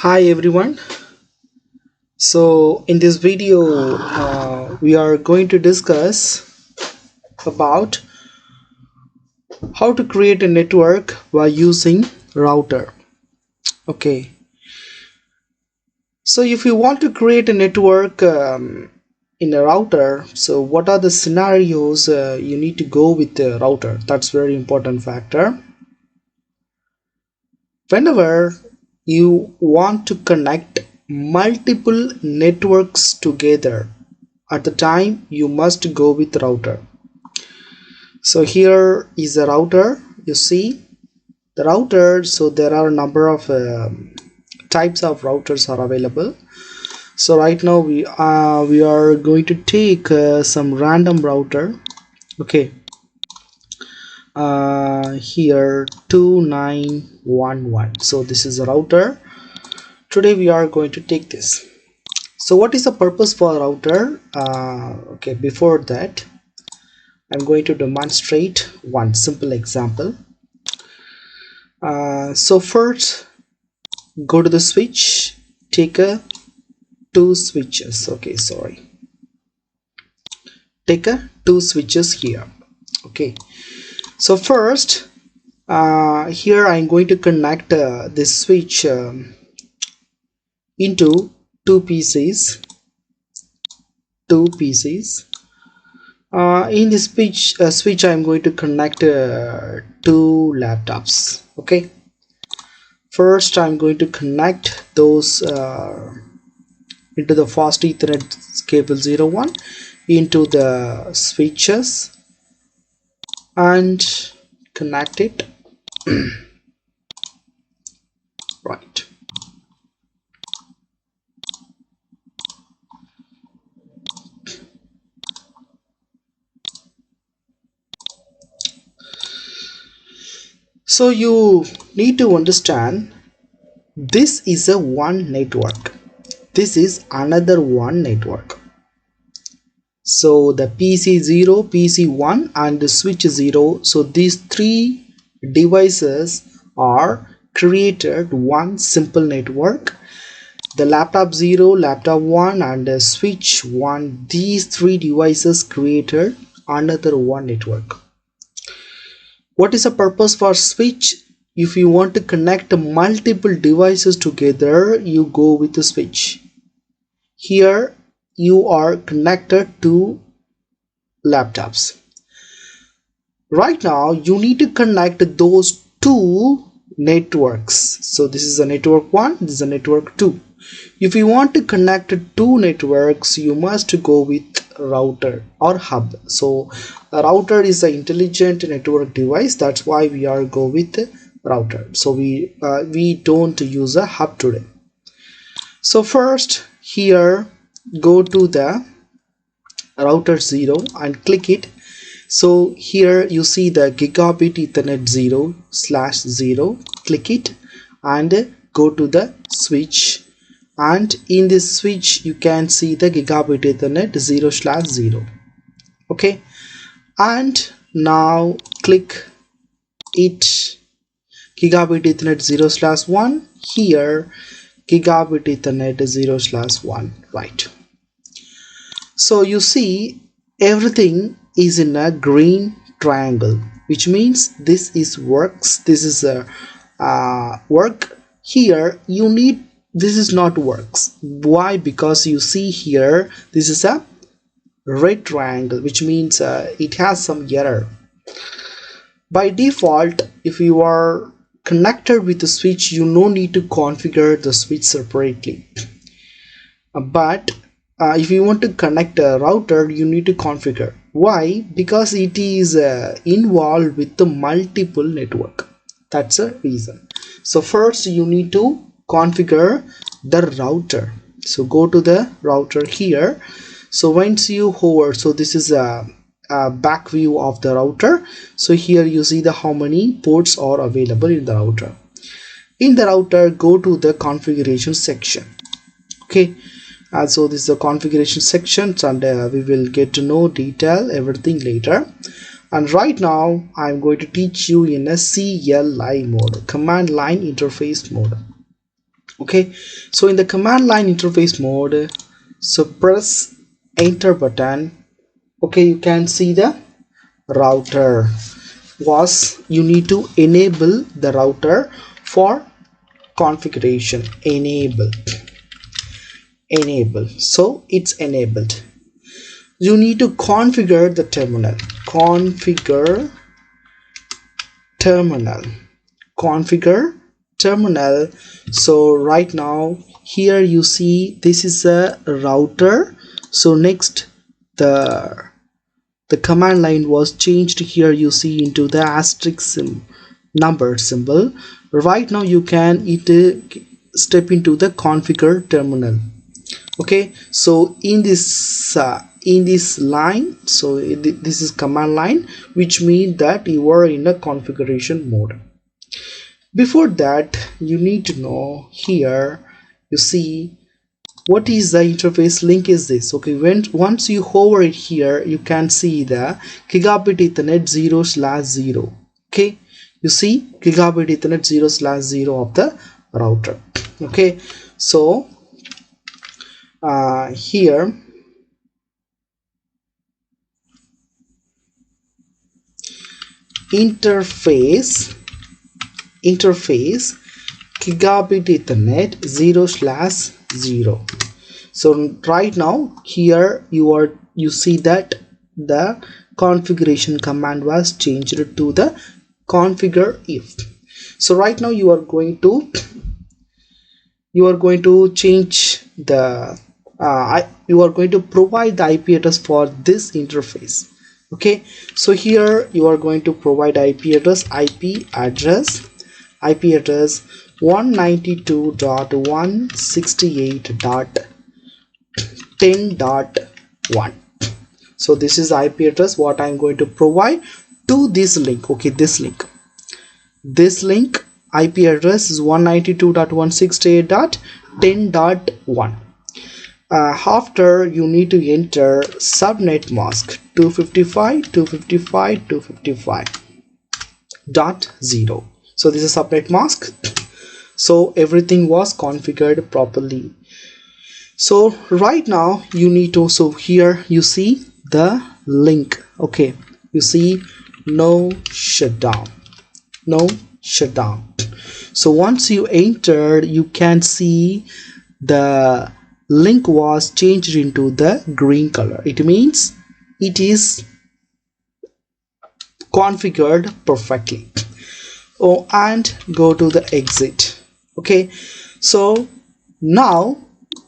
Hi everyone. So in this video we are going to discuss about how to create a network by using router. Okay, so if you want to create a network in a router, so what are the scenarios you need to go with the router? That's very important factor. Whenever you want to connect multiple networks together at the time, you must go with router. So here is a router. You see the router. So there are a number of types of routers are available. So right now we are going to take some random router. Okay, here 2911. So this is a router. Today we are going to take this. So what is the purpose for a router? Okay, before that I'm going to demonstrate one simple example. So first go to the switch, take two switches. Okay, sorry, take two switches here. Okay, so first here I'm going to connect this switch into two PCs. In this switch I'm going to connect two laptops. Okay, first I'm going to connect those into the fast Ethernet cable 01 into the switches and connect it. Right, so you need to understand this is a one network, this is another one network. So the PC0, PC1 and the switch 0, so these three devices are created one simple network. The laptop 0, laptop 1 and the switch 1, these three devices created another one network. What is the purpose for switch? If you want to connect multiple devices together, you go with the switch. Here you are connected to laptops. Right now you need to connect those two networks. So this is a network 1, this is a network 2. If you want to connect two networks, you must go with router or hub. So a router is an intelligent network device, that's why we are go with router. So we don't use a hub today. So first here go to the router 0 and click it. So here you see the gigabit Ethernet 0/0, click it and go to the switch, and in this switch you can see the gigabit Ethernet 0/0. okay, and now click it gigabit Ethernet 0/1, here gigabit Ethernet 0/1. right, so you see everything is in a green triangle, which means this is works, this is a work. Here you need, this is not works. Why? Because you see here this is a red triangle, which means it has some error. By default, if you are connected with the switch, you no need to configure the switch separately, but if you want to connect a router, you need to configure. Why? Because it is involved with the multiple network, that's a reason. So first you need to configure the router. So go to the router here. So once you hover, so this is a back view of the router. So here you see the how many ports are available in the router. In the router, go to the configuration section. Okay, so this is the configuration sections, and we will get to know detail everything later. And right now I'm going to teach you in a CLI mode, command line interface mode. Okay, so in the command line interface mode, so press enter button. Okay, you can see the router was, you need to enable the router for configuration. Enable, so it's enabled. You need to configure the terminal. Configure terminal. So right now here you see this is a router. So next the command line was changed. Here you see into the asterisk number symbol. Right now you can step into the configure terminal. Okay, so in this line, so this is command line, which means that you are in a configuration mode. Before that, you need to know here, you see what is the interface link is this. Okay, once you hover it here, you can see the gigabit ethernet 0/0. Okay, you see gigabit ethernet 0/0 of the router. Okay, so here interface gigabit ethernet 0/0. So right now here you see that the configuration command was changed to the configure if. So right now you are going to change the you are going to provide the IP address for this interface. Okay, so here you are going to provide IP address 192.168.10.1. so this is IP address what I'm going to provide to this link. Okay, this link IP address is 192.168.10.1. After you need to enter subnet mask 255.255.255.0. so this is subnet mask. So everything was configured properly. So right now you need to, so here you see the link. Okay, you see no shutdown. So once you entered, you can see the link was changed into the green color. It means it is configured perfectly. Oh, and go to the exit. Okay, so now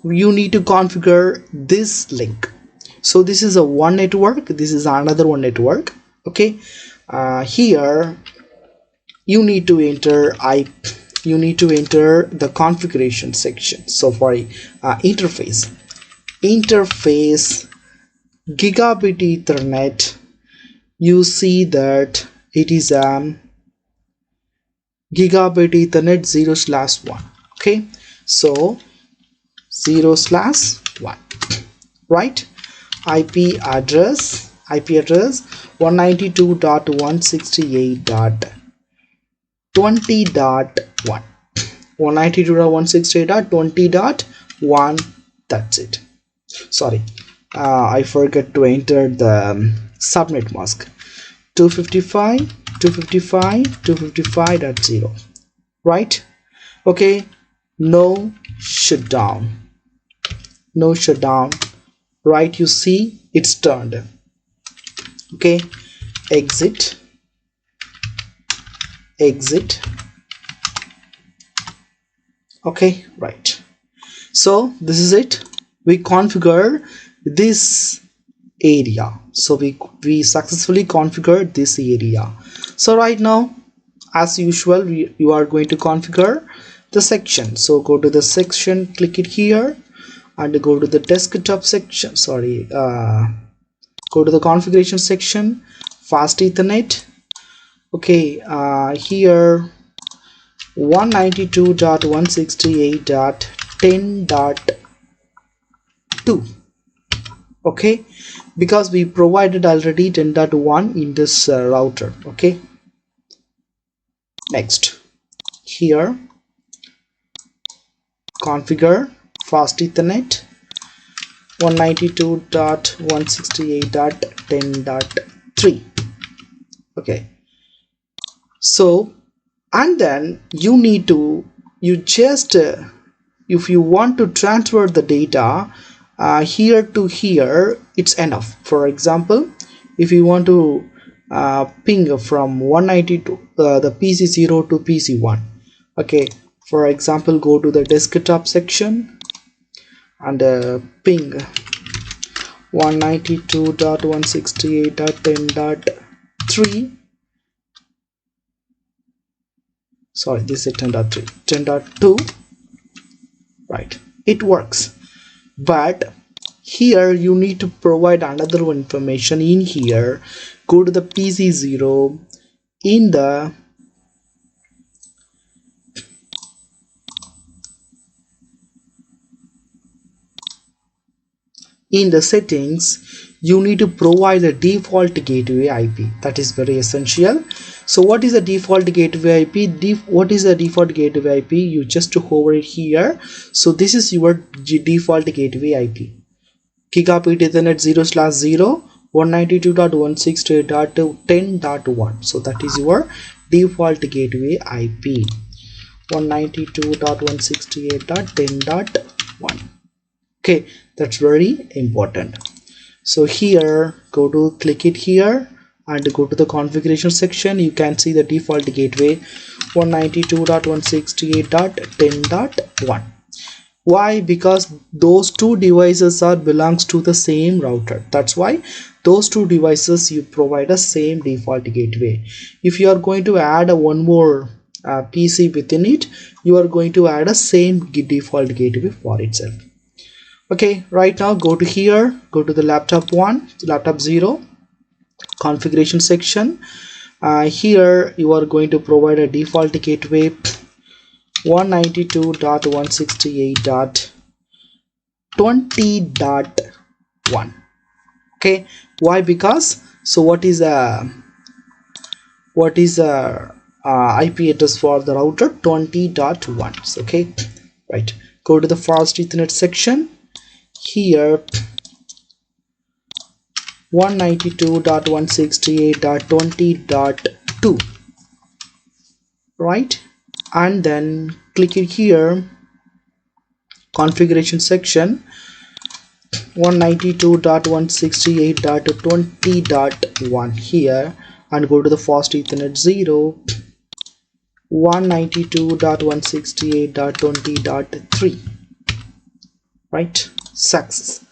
you need to configure this link. So this is a one network, this is another one network. Okay, here you need to enter the configuration section. So for interface gigabit ethernet, you see that it is gigabit ethernet 0/1. Okay, so 0/1, right? IP address 192.168.20.1. 192.168.20.1. That's it. Sorry, I forgot to enter the subnet mask 255.255.0. right? Okay, no shutdown. Right, you see it's turned. Okay, exit. Okay, right. So this is it. We configure this area. So we successfully configured this area. So right now, as usual, you are going to configure the section. So go to the section, click it here, and go to the desktop section. Go to the configuration section, fast Ethernet. Okay, here 192.168.10.2. okay, because we provided already 10.1 in this router. Okay, next here configure fast Ethernet 192.168.10.3. okay, so and then you need to if you want to transfer the data here to here, it's enough. For example, if you want to ping from 192 the PC0 to PC1, okay, for example, go to the desktop section and ping 192.168.10.3. sorry, this is 10.3, 10.2, right? It works, but here you need to provide another information in here. Go to the PC0 in the settings. You need to provide the default gateway IP. That is very essential. So what is the default gateway IP? What is the default gateway IP? You just hover it here. So this is your default gateway IP. Gigabit Ethernet 0/0 192.168.10.1. so that is your default gateway IP, 192.168.10.1. okay, that's very important. So here click it here and go to the configuration section. You can see the default gateway 192.168.10.1. why? Because those two devices belongs to the same router. That's why those two devices you provide a same default gateway. If you are going to add one more PC within it, you are going to add a same default gateway for itself. okay, right now go to here, go to the laptop 0 configuration section. Here you are going to provide a default gateway 192.168.20.1. okay, why? Because so what is IP address for the router? 20.1. okay, right. Go to the fast Ethernet section. Here 192.168.20.2, right, and then click it here, configuration section 192.168.20.1 here, and go to the fast Ethernet 0 192.168.20.3, right. Success.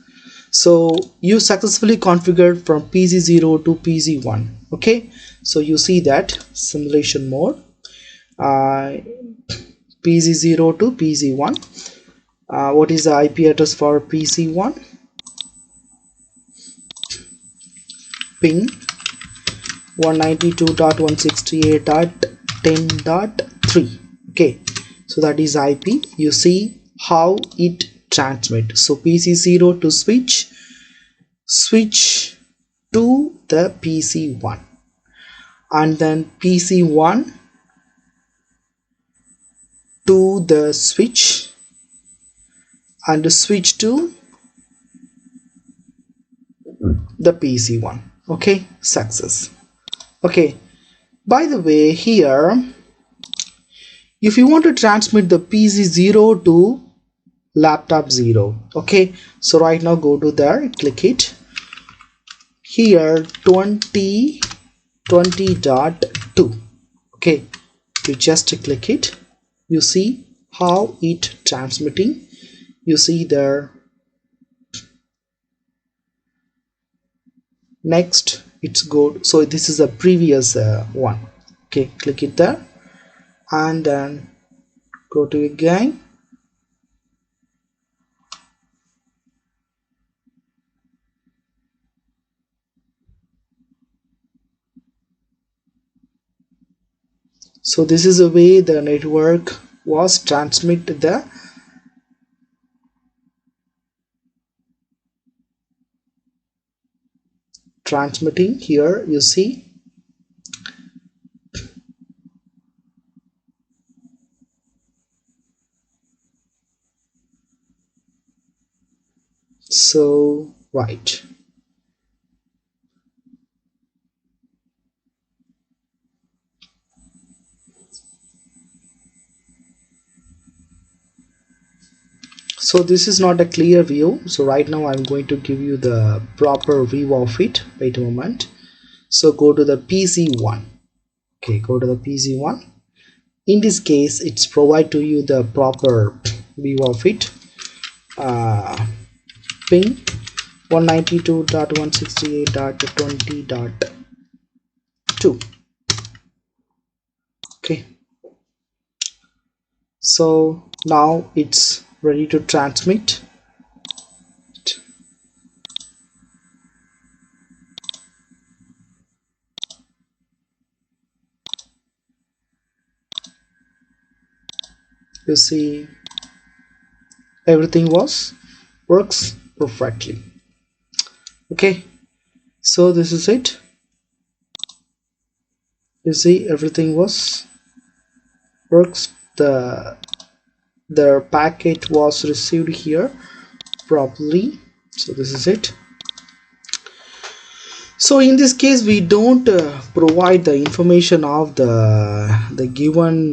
So you successfully configured from PC0 to PC1. okay, so you see that simulation mode, PC0 to PC1. What is the IP address for PC1? ping 192.168.10.3. okay, so that is IP. You see how it transmit. So PC0 to switch to the PC1, and then PC1 to the switch, and switch to the PC1. okay, success. okay, by the way, here if you want to transmit the PC0 to laptop 0, okay, so right now go to there, click it here 20.2. okay, you just click it. You see how it transmitting. You see there. Next it's good. So this is a previous one. okay, click it there and then go to again. So this is the way the network was transmit the transmitting. Here you see So right, so this is not a clear view, so right now I'm going to give you the proper view of it. Wait a moment. So go to the PC1. Okay, go to the PC1. In this case, it's provide to you the proper view of it. Ping 192.168.20.2. Okay, so now it's ready to transmit. You see, everything works perfectly. Okay, so this is it. You see, everything works. The packet was received here properly. So this is it. So in this case, we don't provide the information of the given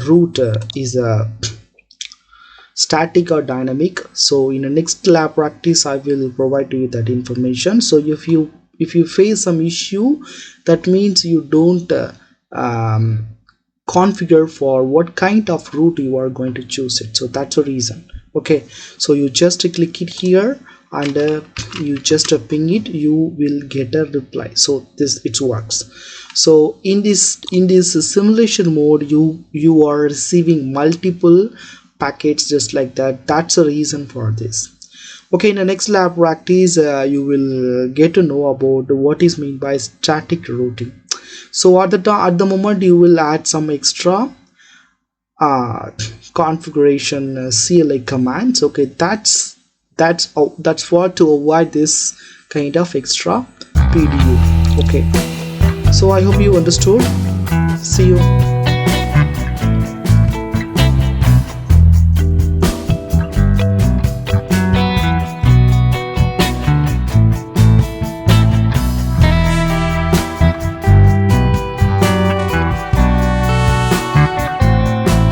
route is a static or dynamic. So in the next lab practice, I will provide you that information. So if you face some issue, that means you don't configure for what kind of route you are going to choose it. So that's the reason. Okay, so you just click it here and you just ping it, you will get a reply. So this it works. So in this simulation mode, you are receiving multiple packets just like that. That's the reason for this. Okay, in the next lab practice, you will get to know about what is meant by static routing. So at the moment, you will add some extra configuration CLI commands. Okay, that's what to avoid this kind of extra PDU. Okay, so I hope you understood. See you.